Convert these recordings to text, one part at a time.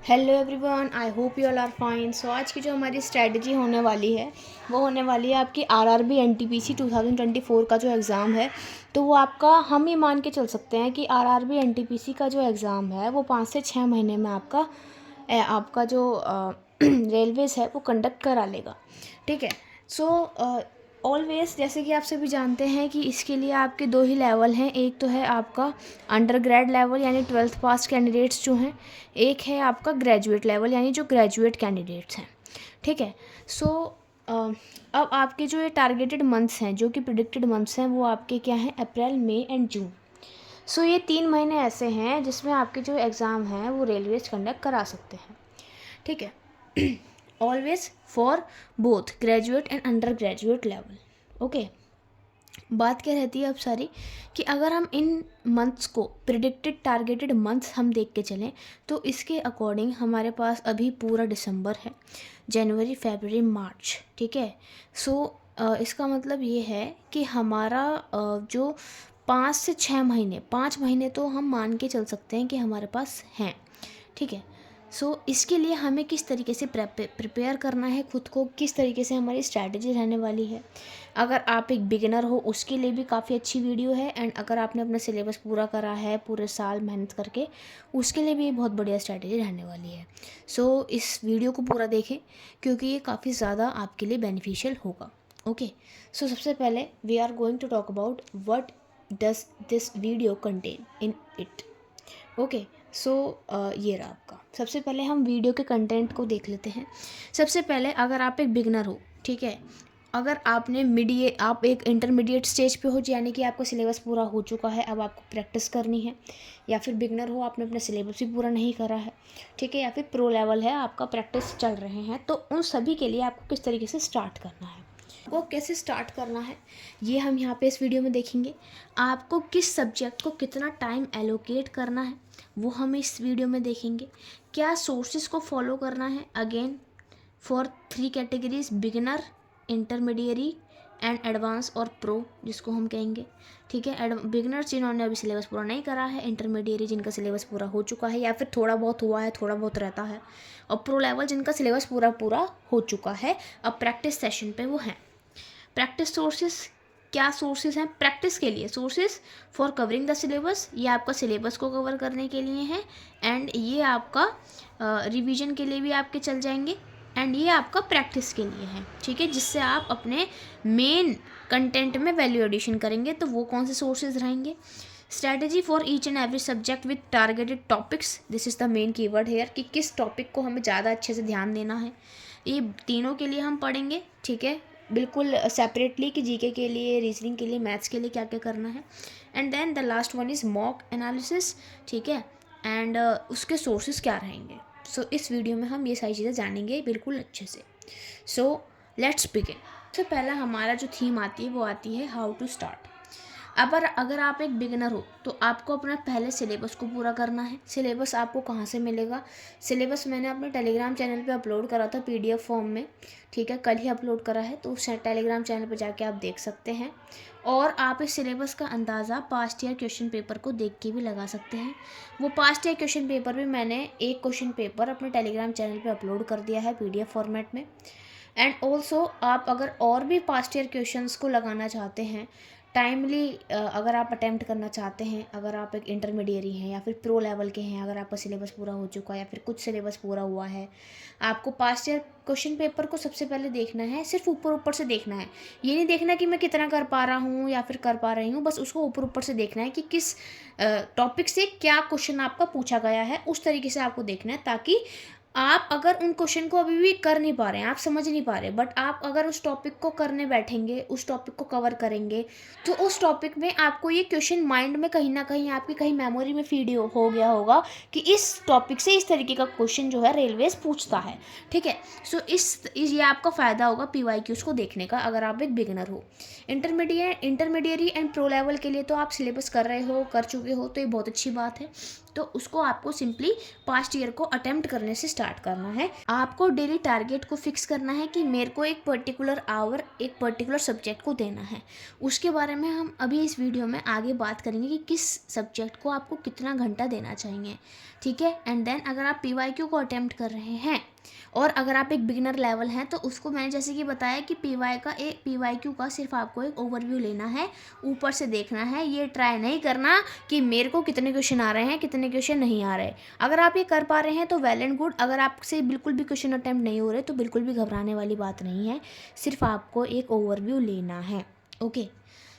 Hello everyone, I hope you all are fine. So आज की जो हमारी स्ट्रेटजी होने वाली है वो होने वाली है आपकी आरआरबी एनटीपीसी 2024 का जो एग्ज़ाम है। तो वो आपका हम ये मान के चल सकते हैं कि आरआरबी एनटीपीसी का जो एग्ज़ाम है वो 5 से 6 महीने में आपका जो रेलवेज़ है वो कंडक्ट करा लेगा। ठीक है। सो ऑलवेज़ जैसे कि आप सभी जानते हैं कि इसके लिए आपके दो ही लेवल हैं। एक तो है आपका अंडर ग्रेड लेवल यानी 12th पास कैंडिडेट्स जो हैं, एक है आपका ग्रेजुएट लेवल यानी जो ग्रेजुएट कैंडिडेट्स हैं। ठीक है। सो अब आपके जो ये टारगेटेड मंथ्स हैं, जो कि प्रिडिक्टेड मंथ्स हैं, वो आपके क्या हैं? अप्रैल, मई एंड जून। सो ये 3 महीने ऐसे हैं जिसमें आपके जो एग्ज़ाम हैं वो रेलवेज कंडक्ट करा सकते हैं। ठीक है। Always for both graduate and under graduate level. Okay. बात क्या रहती है अब सारी कि अगर हम इन मंथ्स को प्रिडिक्टेड टारगेटेड मंथ्स हम देख के चलें तो इसके अकॉर्डिंग हमारे पास अभी पूरा दिसंबर है, जनवरी, फरवरी, मार्च। ठीक है। सो इसका मतलब ये है कि हमारा जो 5 से 6 महीने, 5 महीने तो हम मान के चल सकते हैं कि हमारे पास हैं। ठीक है। सो इसके लिए हमें किस तरीके से प्रिपेयर करना है खुद को, किस तरीके से हमारी स्ट्रैटेजी रहने वाली है। अगर आप एक बिगिनर हो उसके लिए भी काफ़ी अच्छी वीडियो है, एंड अगर आपने अपना सिलेबस पूरा करा है पूरे साल मेहनत करके, उसके लिए भी ये बहुत बढ़िया स्ट्रैटेजी रहने वाली है। सो इस वीडियो को पूरा देखें क्योंकि ये काफ़ी ज़्यादा आपके लिए बेनिफिशियल होगा। ओके। सो सबसे पहले we are going to talk about what does this video contain in it. Okay. So ये रहा आपका। सबसे पहले हम वीडियो के कंटेंट को देख लेते हैं। सबसे पहले अगर आप एक बिगनर हो, ठीक है, अगर आप एक इंटरमीडिएट स्टेज पे हो यानी कि आपका सिलेबस पूरा हो चुका है, अब आपको प्रैक्टिस करनी है, या फिर बिगनर हो, आपने अपना सिलेबस भी पूरा नहीं करा है, ठीक है, या फिर प्रो लेवल है, आपका प्रैक्टिस चल रहे हैं, तो उन सभी के लिए आपको किस तरीके से स्टार्ट करना है, आपको कैसे स्टार्ट करना है, ये हम यहाँ पे इस वीडियो में देखेंगे। आपको किस सब्जेक्ट को कितना टाइम एलोकेट करना है वो हम इस वीडियो में देखेंगे। क्या सोर्सेज को फॉलो करना है, again for 3 categories, beginner, intermediary and advance और प्रो जिसको हम कहेंगे। ठीक है। बिगिनर्स जिन्होंने अभी सिलेबस पूरा नहीं करा है, इंटरमीडिएरी जिनका सिलेबस पूरा हो चुका है या फिर थोड़ा बहुत हुआ है, थोड़ा बहुत रहता है, और प्रो लेवल जिनका सिलेबस पूरा हो चुका है, अब प्रैक्टिस सेशन पे वो हैं। प्रैक्टिस सोर्सेज, क्या सोर्सेज हैं प्रैक्टिस के लिए? Sources for covering the syllabus, ये आपका सिलेबस को कवर करने के लिए है, एंड ये आपका रिवीजन के लिए भी आपके चल जाएंगे, एंड ये आपका प्रैक्टिस के लिए है। ठीक है, जिससे आप अपने मेन कंटेंट में वैल्यू एडिशन करेंगे। तो वो कौन से सोर्सेज रहेंगे? Strategy for each and every subject with targeted topics, this is the main keyword here कि किस टॉपिक को हमें ज़्यादा अच्छे से ध्यान देना है। ये तीनों के लिए हम पढ़ेंगे। ठीक है, बिल्कुल सेपरेटली कि जीके के लिए, रीजनिंग के लिए, मैथ्स के लिए क्या क्या करना है। And then the last one is mock analysis. ठीक है, एंड उसके सोर्सेज क्या रहेंगे। सो इस वीडियो में हम ये सारी चीज़ें जानेंगे बिल्कुल अच्छे से। So let's begin. सबसे पहला हमारा जो थीम आती है वो आती है हाउ टू स्टार्ट। अगर आप एक बिगिनर हो तो आपको अपना पहले सिलेबस को पूरा करना है। सिलेबस आपको कहाँ से मिलेगा? सिलेबस मैंने अपने टेलीग्राम चैनल पे अपलोड करा था पीडीएफ फॉर्म में। ठीक है, कल ही अपलोड करा है, तो उस टेलीग्राम चैनल पे जाके आप देख सकते हैं। और आप इस सिलेबस का अंदाज़ा पास्ट ईयर क्वेश्चन पेपर को देख के भी लगा सकते हैं। वो पास्ट ईयर क्वेश्चन पेपर भी मैंने एक क्वेश्चन पेपर अपने टेलीग्राम चैनल पर अपलोड कर दिया है पीडीएफ फॉर्मेट में। एंड ऑल्सो आप अगर और भी पास्ट ईयर क्वेश्चंस को लगाना चाहते हैं टाइमली, अगर आप अटैम्प्ट करना चाहते हैं, अगर आप एक इंटरमीडिएरी हैं या फिर प्रो लेवल के हैं, अगर आपका सिलेबस पूरा हो चुका है या फिर कुछ सिलेबस पूरा हुआ है, आपको पास्ट ईयर क्वेश्चन पेपर को सबसे पहले देखना है। सिर्फ ऊपर ऊपर से देखना है, ये नहीं देखना कि मैं कितना कर पा रहा हूँ या फिर कर पा रही हूँ, बस उसको ऊपर ऊपर से देखना है कि किस टॉपिक से क्या क्वेश्चन आपका पूछा गया है, उस तरीके से आपको देखना है। ताकि आप अगर उन क्वेश्चन को अभी भी कर नहीं पा रहे हैं, आप समझ नहीं पा रहे, बट आप अगर उस टॉपिक को करने बैठेंगे, उस टॉपिक को कवर करेंगे, तो उस टॉपिक में आपको ये क्वेश्चन माइंड में कहीं ना कहीं आपकी कहीं मेमोरी में फीड हो गया होगा कि इस टॉपिक से इस तरीके का क्वेश्चन जो है रेलवेज पूछता है। ठीक है। सो ये आपका फ़ायदा होगा पीवाईक्यूज़ को देखने का अगर आप एक बिगिनर हो। इंटरमीडिएरी एंड प्रो लेवल के लिए तो आप सिलेबस कर रहे हो, कर चुके हो, तो ये बहुत अच्छी बात है। तो उसको आपको सिंपली पास्ट ईयर को अटेम्प्ट करने से स्टार्ट करना है। आपको डेली टारगेट को फिक्स करना है कि मेरे को एक पर्टिकुलर आवर एक पर्टिकुलर सब्जेक्ट को देना है। उसके बारे में हम अभी इस वीडियो में आगे बात करेंगे कि किस सब्जेक्ट को आपको कितना घंटा देना चाहिए, ठीक है। एंड देन अगर आप PYQ को अटेम्प्ट कर रहे हैं और अगर आप एक बिगिनर लेवल हैं तो उसको मैंने जैसे कि बताया कि PYQ का सिर्फ आपको एक ओवरव्यू लेना है, ऊपर से देखना है। ये ट्राई नहीं करना कि मेरे को कितने क्वेश्चन आ रहे हैं कितने क्वेश्चन नहीं आ रहे। अगर आप ये कर पा रहे हैं तो वेल एंड गुड, अगर आपसे बिल्कुल भी क्वेश्चन अटेम्प्ट नहीं हो रहे तो बिल्कुल भी घबराने वाली बात नहीं है, सिर्फ आपको एक ओवरव्यू लेना है। Okay,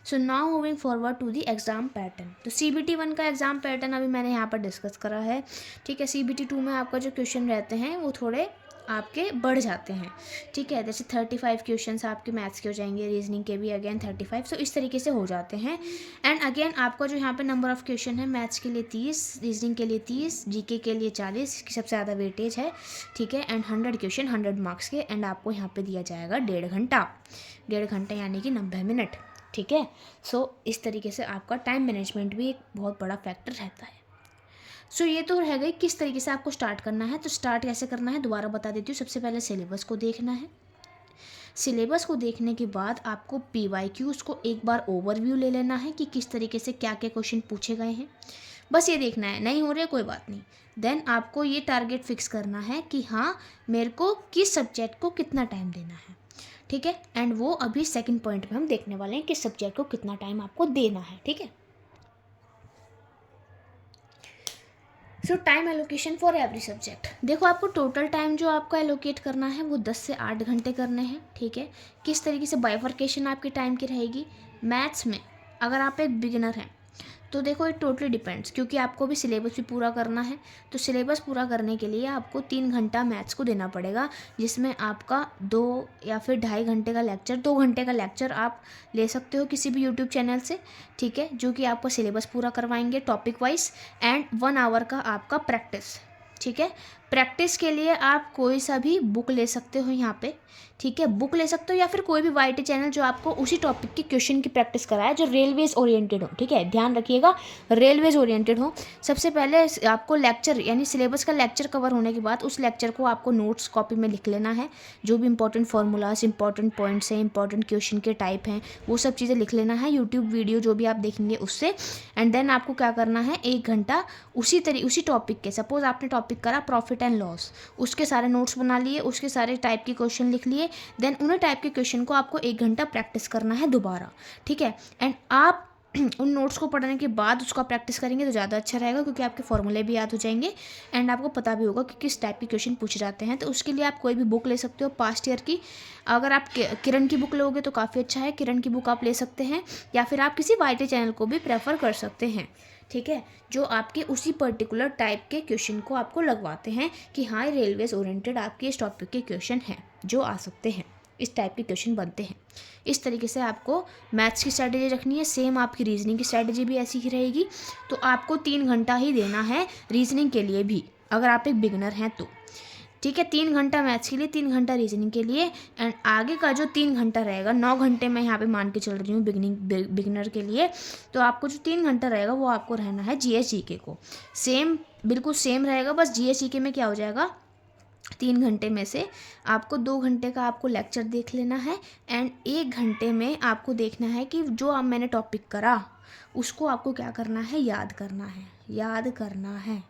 so now moving forward to the exam pattern. तो CBT 1 का एग्ज़ाम पैटर्न अभी मैंने यहाँ पर डिस्कस करा है, ठीक है। CBT 2 में आपका जो क्वेश्चन रहते हैं वो थोड़े आपके बढ़ जाते हैं, ठीक है। जैसे 35 क्वेश्चंस आपके मैथ्स के हो जाएंगे, रीजनिंग के भी अगेन 35, सो इस तरीके से हो जाते हैं। एंड अगेन आपका जो यहाँ पे नंबर ऑफ़ क्वेश्चन है, मैथ्स के लिए 30, रीजनिंग के लिए 30, GK के लिए 40 की सबसे ज़्यादा वेटेज है, ठीक है। एंड 100 क्वेश्चन 100 मार्क्स के, एंड आपको यहाँ पे दिया जाएगा 1.5 घंटा यानी कि 90 मिनट, ठीक है। सो इस तरीके से आपका टाइम मैनेजमेंट भी एक बहुत बड़ा फैक्टर रहता है। सो ये तो रह गई किस तरीके से आपको स्टार्ट करना है। तो स्टार्ट कैसे करना है दोबारा बता देती हूँ। सबसे पहले सिलेबस को देखना है। सिलेबस को देखने के बाद आपको PYQs को एक बार ओवरव्यू ले लेना है कि किस तरीके से क्या क्या क्वेश्चन पूछे गए हैं, बस ये देखना है। नहीं हो रहे कोई बात नहीं। देन आपको ये टारगेट फिक्स करना है कि हाँ मेरे को किस सब्जेक्ट को कितना टाइम देना है, ठीक है। एंड वो अभी सेकंड पॉइंट में हम देखने वाले हैं, किस सब्जेक्ट को कितना टाइम आपको देना है, ठीक है। सो time allocation for every subject. देखो आपको टोटल टाइम जो आपको एलोकेट करना है वो 10 से 8 घंटे करने हैं, ठीक है। किस तरीके से बाइफर्केशन आपकी टाइम की रहेगी मैथ्स में। अगर आप एक बिगिनर हैं तो देखो इट टोटली डिपेंड्स, क्योंकि आपको भी सिलेबस भी पूरा करना है। तो सिलेबस पूरा करने के लिए आपको 3 घंटा मैथ्स को देना पड़ेगा, जिसमें आपका 2 या फिर 2.5 घंटे का लेक्चर, 2 घंटे का लेक्चर आप ले सकते हो किसी भी यूट्यूब चैनल से, ठीक है, जो कि आपको सिलेबस पूरा करवाएंगे टॉपिक वाइज। एंड 1 आवर का आपका प्रैक्टिस, ठीक है। प्रैक्टिस के लिए आप कोई सा भी बुक ले सकते हो यहाँ पे, ठीक है। बुक ले सकते हो या फिर कोई भी YT चैनल जो आपको उसी टॉपिक के क्वेश्चन की प्रैक्टिस कराए, जो रेलवेज ओरिएंटेड हो, ठीक है। ध्यान रखिएगा रेलवेज ओरिएंटेड हो। सबसे पहले आपको लेक्चर यानी सिलेबस का लेक्चर कवर होने के बाद उस लेक्चर को आपको नोट्स कॉपी में लिख लेना है। जो भी इंपॉर्टेंट फार्मूलाज, इंपॉर्टेंट पॉइंट्स हैं, इंपॉर्टेंट क्वेश्चन के टाइप हैं, वो सब चीज़ें लिख लेना है यूट्यूब वीडियो जो भी आप देखेंगे उससे। एंड देन आपको क्या करना है, 1 घंटा उसी टॉपिक के, सपोज आपने टॉपिक करा प्रॉफिट एंड लॉस, उसके सारे नोट्स बना लिए, उसके सारे टाइप के क्वेश्चन लिख लिए। देन उन्हीं टाइप के क्वेश्चन को आपको 1 घंटा प्रैक्टिस करना है दोबारा, ठीक है। एंड आप उन नोट्स को पढ़ने के बाद उसका प्रैक्टिस करेंगे तो ज़्यादा अच्छा रहेगा, क्योंकि आपके फॉर्मूले भी याद हो जाएंगे एंड आपको पता भी होगा कि किस टाइप के क्वेश्चन पूछे जाते हैं। तो उसके लिए आप कोई भी बुक ले सकते हो पास्ट ईयर की। अगर आप किरण की बुक लोगे तो काफ़ी अच्छा है, किरण की बुक आप ले सकते हैं, या फिर आप किसी YT चैनल को भी प्रेफर कर सकते हैं, ठीक है, जो आपके उसी पर्टिकुलर टाइप के क्वेश्चन को आपको लगवाते हैं कि हाँ रेलवेज ओरिएंटेड आपके इस टॉपिक के क्वेश्चन हैं जो आ सकते हैं, इस टाइप के क्वेश्चन बनते हैं। इस तरीके से आपको मैथ्स की स्ट्रैटेजी रखनी है। सेम आपकी रीजनिंग की स्ट्रैटेजी भी ऐसी ही रहेगी। तो आपको 3 घंटा ही देना है रीजनिंग के लिए भी, अगर आप एक बिगिनर हैं तो, ठीक है। 3 घंटा मैथ्स के लिए, 3 घंटा रीजनिंग के लिए। एंड आगे का जो 3 घंटा रहेगा, 9 घंटे मैं यहाँ पे मान के चल रही हूँ बिगिनर के लिए, तो आपको जो 3 घंटा रहेगा वो आपको रहना है GS GK को। सेम बिल्कुल सेम रहेगा, बस GS GK में क्या हो जाएगा, 3 घंटे में से आपको 2 घंटे का आपको लेक्चर देख लेना है। एंड 1 घंटे में आपको देखना है कि जो अब मैंने टॉपिक करा उसको आपको क्या करना है, याद करना है,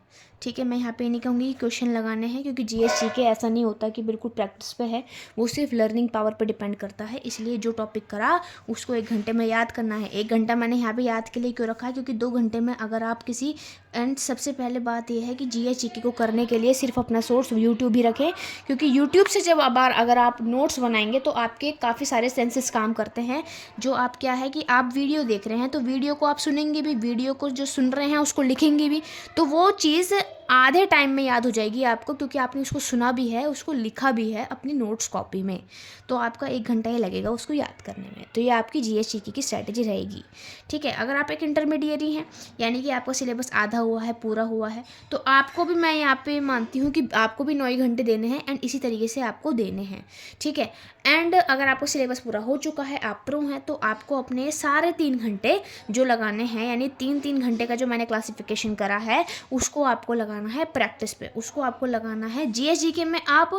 ठीक है। मैं यहाँ पे नहीं कहूँगी कि क्वेश्चन लगाने हैं, क्योंकि GS GK ऐसा नहीं होता कि बिल्कुल प्रैक्टिस पे है, वो सिर्फ लर्निंग पावर पे डिपेंड करता है। इसलिए जो टॉपिक करा उसको 1 घंटे में याद करना है। 1 घंटा मैंने यहाँ पे याद के लिए क्यों रखा है, क्योंकि 2 घंटे में अगर आप किसी, एंड सबसे पहले बात यह है कि GS GK को करने के लिए सिर्फ अपना सोर्स यूट्यूब ही रखें, क्योंकि यूट्यूब से जब अगर आप नोट्स बनाएंगे तो आपके काफ़ी सारे सेंसेस काम करते हैं। जो आप क्या है कि आप वीडियो देख रहे हैं तो वीडियो को आप सुनेंगे भी, वीडियो को जो सुन रहे हैं उसको लिखेंगे भी, तो वो चीज़ आधे टाइम में याद हो जाएगी आपको, क्योंकि आपने उसको सुना भी है, उसको लिखा भी है अपनी नोट्स कॉपी में। तो आपका 1 घंटा ही लगेगा उसको याद करने में। तो ये आपकी जीएसजीके की स्ट्रैटेजी रहेगी, ठीक है। अगर आप एक इंटरमीडिएरी हैं, यानी कि आपका सिलेबस आधा हुआ है, पूरा हुआ है, तो आपको भी, मैं यहाँ पे मानती हूँ कि आपको भी 9 ही घंटे देने हैं एंड इसी तरीके से आपको देने हैं, ठीक है। एंड अगर आपको सिलेबस पूरा हो चुका है, आप प्रो हैं, तो आपको अपने सारे 3 घंटे जो लगाने हैं, यानी 3-3 घंटे का जो मैंने क्लासिफिकेशन करा है, उसको आपको लगाना है प्रैक्टिस पे, उसको आपको लगाना है जीएसजीके में। आप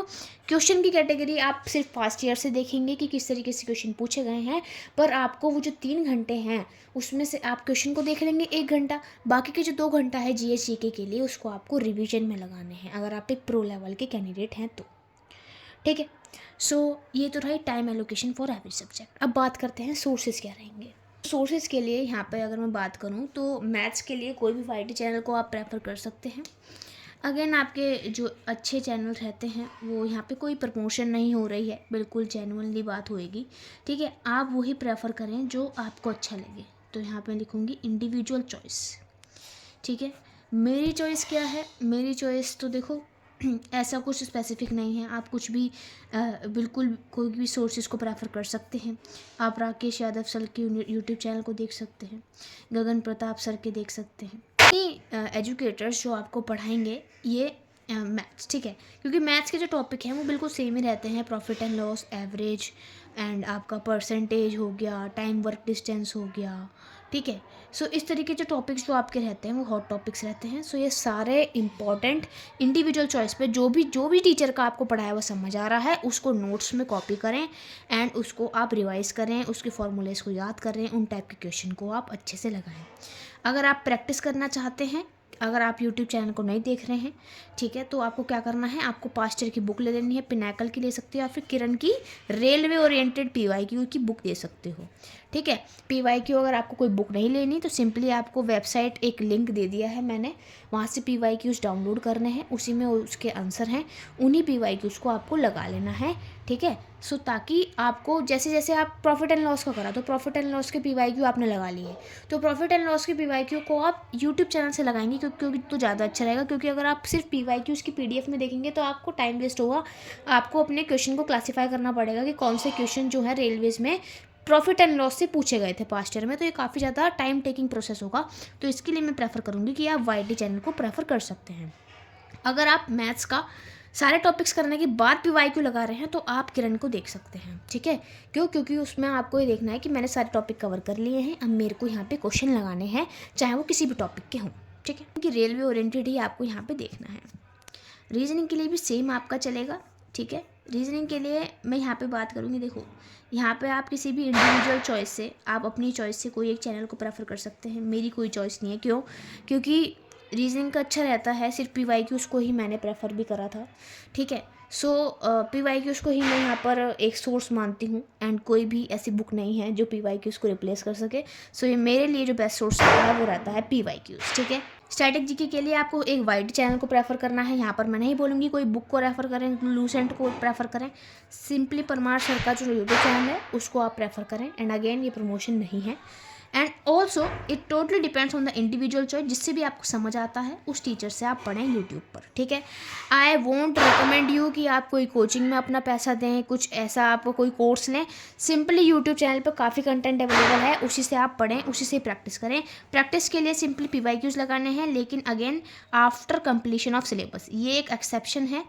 क्वेश्चन की कैटेगरी आप सिर्फ फर्स्ट ईयर से देखेंगे कि किस तरीके से क्वेश्चन पूछे गए हैं, पर आपको वो जो 3 घंटे हैं उसमें से आप क्वेश्चन को देख लेंगे 1 घंटा, बाकी के जो 2 घंटा है जीएसजीके के लिए उसको आपको रिवीजन में लगाने हैं, अगर आप एक प्रो लेवल के कैंडिडेट हैं तो, ठीक है। सो ये तो रही time allocation for every subject. अब बात करते हैं सोर्सेज क्या रहेंगे। सोर्सेज के लिए यहाँ पे अगर मैं बात करूँ तो मैथ्स के लिए कोई भी वाईटी चैनल को आप प्रेफर कर सकते हैं। अगेन आपके जो अच्छे चैनल रहते हैं वो, यहाँ पे कोई प्रमोशन नहीं हो रही है, बिल्कुल जेन्युइनली बात होएगी, ठीक है। आप वही प्रेफर करें जो आपको अच्छा लगे। तो यहाँ पे लिखूँगी इंडिविजुअल चॉइस, ठीक है। मेरी चॉइस क्या है? मेरी चॉइस तो देखो ऐसा कुछ स्पेसिफिक नहीं है, आप कुछ भी बिल्कुल कोई भी सोर्सेज को प्रेफर कर सकते हैं। आप राकेश यादव सर के यूट्यूब चैनल को देख सकते हैं, गगन प्रताप सर के देख सकते हैं, ये एजुकेटर्स जो आपको पढ़ाएंगे ये मैथ्स, ठीक है। क्योंकि मैथ्स के जो टॉपिक हैं वो बिल्कुल सेम ही रहते हैं, profit and loss, average and आपका परसेंटेज हो गया, टाइम वर्क डिस्टेंस हो गया, ठीक है। सो इस तरीके के टॉपिक्स जो आपके रहते हैं वो हॉट टॉपिक्स रहते हैं। सो ये सारे इंपॉर्टेंट इंडिविजुअल चॉइस पे जो भी टीचर का आपको पढ़ाया वो समझ आ रहा है उसको नोट्स में कॉपी करें एंड उसको आप रिवाइज करें, उसके फॉर्मूलेस को याद करें, उन टाइप के क्वेश्चन को आप अच्छे से लगाएं। अगर आप प्रैक्टिस करना चाहते हैं, अगर आप यूट्यूब चैनल को नहीं देख रहे हैं, ठीक है, तो आपको क्या करना है, आपको पास्ट ईयर की बुक ले लेनी है, पिनाकल की ले सकते हो या फिर किरण की रेलवे ओरिएंटेड पीवाईक्यू की बुक दे सकते हो, ठीक है। पीवाईक्यू अगर आपको कोई बुक नहीं लेनी तो सिंपली आपको वेबसाइट एक लिंक दे दिया है मैंने, वहाँ से पीवाईक्यूज डाउनलोड करने हैं, उसी में उसके आंसर हैं, उन्हीं पीवाईक्यूज को आपको लगा लेना है, ठीक है। सो ताकि आपको जैसे जैसे आप प्रॉफिट एंड लॉस का करा तो प्रॉफिट एंड लॉस के पीवाईक्यू आपने लगा लिए, तो प्रॉफिट एंड लॉस के पीवाईक्यू को आप यूट्यूब चैनल से लगाएंगे क्योंकि तो ज़्यादा अच्छा रहेगा। क्योंकि अगर आप सिर्फ पीवाईक्यूज की पीडीएफ में देखेंगे तो आपको टाइम वेस्ट होगा, आपको अपने क्वेश्चन को क्लासीफाई करना पड़ेगा कि कौन से क्वेश्चन जो है रेलवेज में प्रॉफिट एंड लॉस से पूछे गए थे पास्ट ईयर में, तो ये काफ़ी ज़्यादा टाइम टेकिंग प्रोसेस होगा। तो इसके लिए मैं प्रेफर करूँगी कि आप वाईटी चैनल को प्रेफर कर सकते हैं। अगर आप मैथ्स का सारे टॉपिक्स करने के बाद पीवाईक्यू लगा रहे हैं तो आप किरण को देख सकते हैं, ठीक है। क्योंकि उसमें आपको ये देखना है कि मैंने सारे टॉपिक कवर कर लिए हैं, अब मेरे को यहाँ पे क्वेश्चन लगाने हैं चाहे वो किसी भी टॉपिक के हों, ठीक है। क्योंकि रेलवे ओरिएंटेड ही आपको यहाँ पे देखना है। रीजनिंग के लिए भी सेम आपका चलेगा, ठीक है। रीजनिंग के लिए मैं यहाँ पे बात करूँगी, देखो यहाँ पे आप किसी भी इंडिविजुअल चॉइस से, आप अपनी चॉइस से कोई एक चैनल को प्रेफर कर सकते हैं। मेरी कोई चॉइस नहीं है, क्यों? क्योंकि रीजनिंग का अच्छा रहता है, सिर्फ पीवाईक्यूज़ को ही मैंने प्रेफर भी करा था, ठीक है। सो पीवाईक्यूज़ को ही मैं यहाँ पर एक सोर्स मानती हूँ एंड कोई भी ऐसी बुक नहीं है जो पीवाईक्यूज़ को रिप्लेस कर सके। सो ये मेरे लिए जो बेस्ट सोर्स रहता है वो रहता है पीवाईक्यूज़, ठीक है। स्टैटिक जीके के लिए आपको एक वाईटी चैनल को प्रेफर करना है। यहाँ पर मैं नहीं बोलूँगी कोई बुक को रेफर करें, लूसेंट को प्रेफर करें, सिंपली परमार सर का जो यूट्यूब चैनल है उसको आप प्रेफर करें। एंड अगेन ये प्रमोशन नहीं है and also it totally depends on the individual choice, जिससे भी आपको समझ आता है उस टीचर से आप पढ़ें यूट्यूब पर, ठीक है। आई वोंट रिकमेंड यू कि आप कोई कोचिंग में अपना पैसा दें, कुछ ऐसा आप कोई कोर्स लें। सिंपली यूट्यूब चैनल पर काफ़ी कंटेंट अवेलेबल है, उसी से आप पढ़ें, उसी से प्रैक्टिस करें। प्रैक्टिस के लिए सिंपली पीवाईक्यूज़ लगाने हैं, लेकिन again after completion of syllabus, ये एक एक्सेप्शन है,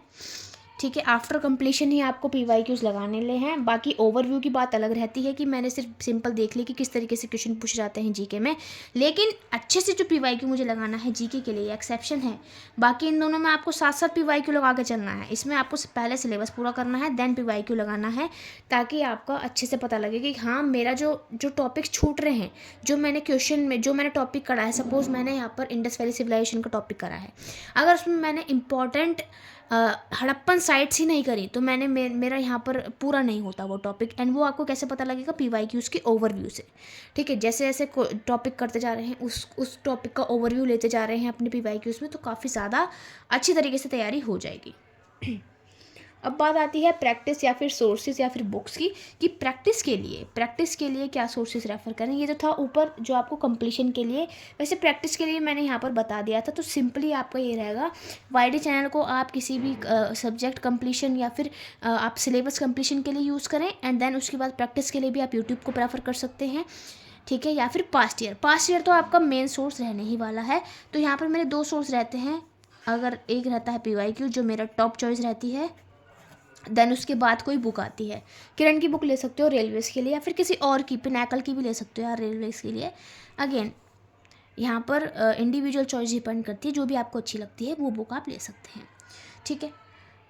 ठीक है। आफ्टर कंप्लीशन ही आपको पीवाईक्यूज़ लगाने ले हैं। बाकी ओवरव्यू की बात अलग रहती है कि मैंने सिर्फ सिंपल देख ली कि किस तरीके से क्वेश्चन पूछे जाते हैं जीके में, लेकिन अच्छे से जो पीवाईक्यू मुझे लगाना है जीके के लिए एक्सेप्शन है। बाकी इन दोनों में आपको साथ साथ पीवाईक्यू लगा के चलना है। इसमें आपको पहले सिलेबस पूरा करना है, देन पीवाईक्यू लगाना है, ताकि आपका अच्छे से पता लगे कि हाँ मेरा जो टॉपिक्स छूट रहे हैं, जो मैंने क्वेश्चन में जो मैंने टॉपिक करा है, सपोज मैंने यहाँ पर इंडस वैली सिविलाइजेशन का टॉपिक करा है, अगर उसमें मैंने इंपॉर्टेंट हड़प्पन साइट्स ही नहीं करी तो मेरा यहाँ पर पूरा नहीं होता वो टॉपिक। एंड वो आपको कैसे पता लगेगा? पीवाईक्यूज़ के ओवरव्यू से, ठीक है। जैसे जैसे टॉपिक करते जा रहे हैं उस टॉपिक का ओवरव्यू लेते जा रहे हैं अपने पीवाईक्यूज़ में, तो काफ़ी ज़्यादा अच्छी तरीके से तैयारी हो जाएगी। अब बात आती है प्रैक्टिस या फिर सोर्सेज या फिर बुक्स की, कि प्रैक्टिस के लिए क्या सोर्सेज रेफ़र करें। ये जो था ऊपर जो आपको कंप्लीशन के लिए, वैसे प्रैक्टिस के लिए मैंने यहाँ पर बता दिया था। तो सिंपली आपका ये रहेगा, वाईडी चैनल को आप किसी भी सब्जेक्ट कंप्लीशन या फिर आप सिलेबस कंप्लीशन के लिए यूज़ करें, एंड देन उसके बाद प्रैक्टिस के लिए भी आप यूट्यूब को प्रेफर कर सकते हैं, ठीक है, या फिर पास्ट ईयर तो आपका मेन सोर्स रहने ही वाला है। तो यहाँ पर मेरे 2 सोर्स रहते हैं। अगर एक रहता है PYQ जो मेरा टॉप चॉइस रहती है, देन उसके बाद कोई बुक आती है, किरण की बुक ले सकते हो रेलवेज़ के लिए, या फिर किसी और की, पिनाकल की भी ले सकते हो यार रेलवेज़ के लिए। अगेन यहाँ पर इंडिविजुअल चॉइस डिपेंड करती है, जो भी आपको अच्छी लगती है वो बुक आप ले सकते हैं, ठीक है।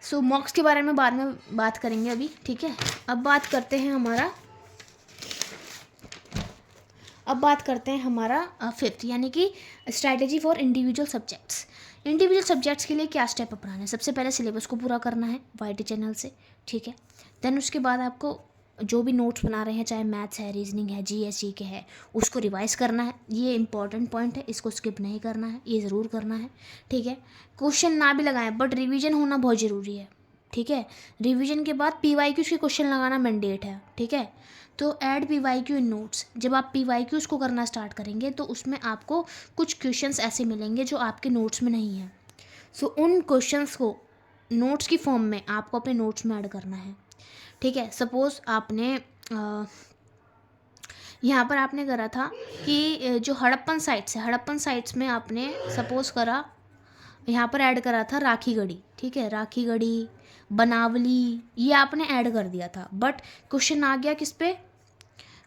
सो मॉक्स के बारे में बाद में बात करेंगे अभी, ठीक है। अब बात करते हैं हमारा फिफ्थ, यानी कि स्ट्रैटेजी फॉर इंडिविजुअल सब्जेक्ट्स के लिए क्या स्टेप अपनाना है। सबसे पहले सिलेबस को पूरा करना है वाईटी चैनल से, ठीक है। देन उसके बाद आपको जो भी नोट्स बना रहे हैं, चाहे मैथ्स है, रीजनिंग है, GS के है, उसको रिवाइज़ करना है। ये इंपॉर्टेंट पॉइंट है, इसको स्किप नहीं करना है, ये ज़रूर करना है, ठीक है। क्वेश्चन ना भी लगाएं बट रिवीजन होना बहुत ज़रूरी है, ठीक है। रिवीजन के बाद PYQs के क्वेश्चन लगाना मैंडेट है, ठीक है। तो ऐड PYQ इन नोट्स, जब आप PYQs को करना स्टार्ट करेंगे तो उसमें आपको कुछ क्वेश्चंस ऐसे मिलेंगे जो आपके नोट्स में नहीं है। सो उन क्वेश्चंस को नोट्स की फॉर्म में आपको अपने नोट्स में ऐड करना है, ठीक है। सपोज़ आपने यहाँ पर आपने करा था कि जो हड़प्पन साइट्स में आपने सपोज़ करा, यहाँ पर ऐड करा था राखी गढ़ी, ठीक है, राखी गढ़ी, बनावली, ये आपने ऐड कर दिया था। बट क्वेश्चन आ गया किस पे,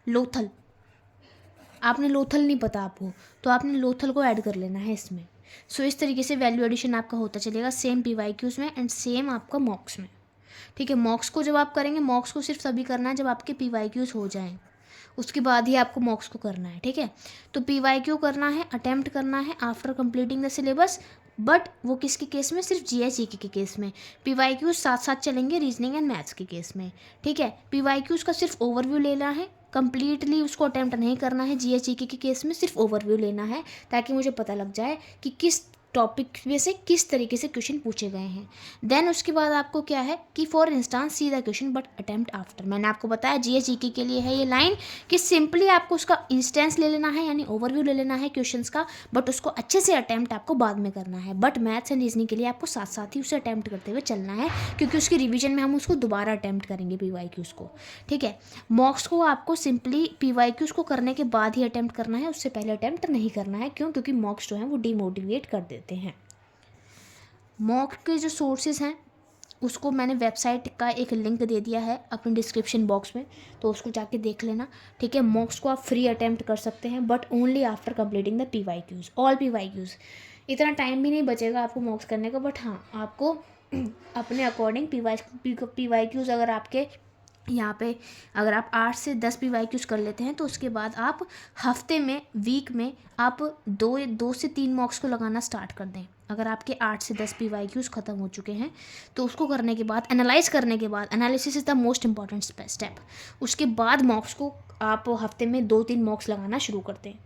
लोथल, आपने लोथल नहीं पता आपको, तो आपने लोथल को ऐड कर लेना है इसमें। सो इस तरीके से वैल्यू एडिशन आपका होता चलेगा, सेम PYQs में एंड सेम आपका मॉक्स में, ठीक है। मॉक्स को जब आप करेंगे, मॉक्स को सिर्फ तभी करना है जब आपके PYQs हो जाएं, उसके बाद ही आपको मॉक्स को करना है, ठीक है। तो PYQ करना है, अटेम्प्ट करना है after completing the syllabus, but वो किसके केस में, सिर्फ GS के केस में। PYQs साथ साथ चलेंगे रीजनिंग एंड मैथ्स के केस में, ठीक है। PYQs का सिर्फ ओवरव्यू लेना है, कंप्लीटली उसको अटेम्प्ट नहीं करना है। GS के केस में सिर्फ ओवरव्यू लेना है, ताकि मुझे पता लग जाए कि किस टॉपिक में से किस तरीके से क्वेश्चन पूछे गए हैं। देन उसके बाद आपको क्या है कि for instance see the question but attempt after, मैंने आपको बताया GS के लिए है ये लाइन कि सिंपली आपको उसका इंस्टेंस ले लेना है, यानी ओवरव्यू ले लेना है क्वेश्चंस का, बट उसको अच्छे से अटेम्प्ट आपको बाद में करना है। बट मैथ्स एंड रीजनिंग के लिए आपको साथ साथ ही उसे अटेम्प्ट करते हुए चलना है, क्योंकि उसकी रिविजन में हम उसको दोबारा अटेम्प्ट करेंगे PYQs को, ठीक है। मॉक्स को आपको सिंपली PYQs को करने के बाद ही अटेम्प्ट करना है, उससे पहले अटेम्प्ट नहीं करना है। क्यों? क्योंकि मॉक्स जो हैं वो डिमोटिवेट कर देते हैं। मॉक के जो सोर्सेज हैं उसको मैंने वेबसाइट का एक लिंक दे दिया है अपने डिस्क्रिप्शन बॉक्स में, तो उसको जाके देख लेना, ठीक है। मॉक्स को आप फ्री अटेम्प्ट कर सकते हैं, but only after completing the PYQs, all PYQs। इतना टाइम भी नहीं बचेगा आपको मॉक्स करने का, बट हाँ आपको अपने अकॉर्डिंग PYQs अगर आपके यहाँ पे अगर आप 8 से 10 PYQs कर लेते हैं, तो उसके बाद आप हफ्ते में, वीक में आप 2 से 3 मॉक्स को लगाना स्टार्ट कर दें। अगर आपके 8 से 10 PYQs ख़त्म हो चुके हैं, तो उसको करने के बाद, एनालाइज करने के बाद, analysis is the most important step, उसके बाद मॉक्स को आप हफ्ते में 2-3 मॉक्स लगाना शुरू करते हैं,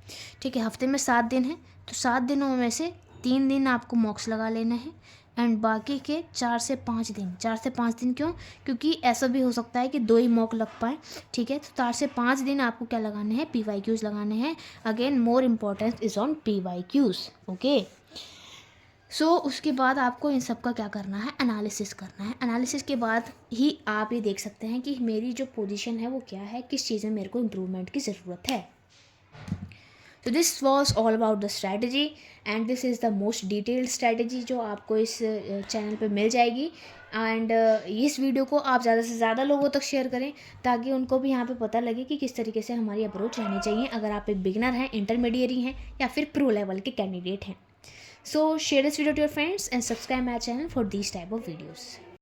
ठीक है। हफ्ते में 7 दिन हैं, तो 7 दिनों में से 3 दिन आपको मॉक्स लगा लेना है, एंड बाकी के 4 से 5 दिन क्यों? क्योंकि ऐसा भी हो सकता है कि 2 ही मॉक लग पाए, ठीक है। तो 4 से 5 दिन आपको क्या लगाने हैं, PYQs लगाने हैं। Again more importance is on PYQs, okay. So उसके बाद आपको इन सब का क्या करना है, एनालिसिस करना है। एनालिसिस के बाद ही आप ये देख सकते हैं कि मेरी जो पोजीशन है वो क्या है, किस चीज़ में मेरे को इम्प्रूवमेंट की ज़रूरत है। तो this was all about the strategy, and this is the most detailed strategy जो आपको इस चैनल पे मिल जाएगी। एंड इस वीडियो को आप ज़्यादा से ज़्यादा लोगों तक शेयर करें, ताकि उनको भी यहाँ पे पता लगे कि किस तरीके से हमारी अप्रोच रहनी चाहिए, अगर आप एक बिगनर हैं, इंटरमीडिएरी हैं, या फिर प्रो लेवल के कैंडिडेट हैं। So share this video to your friends and subscribe my channel for these type of videos.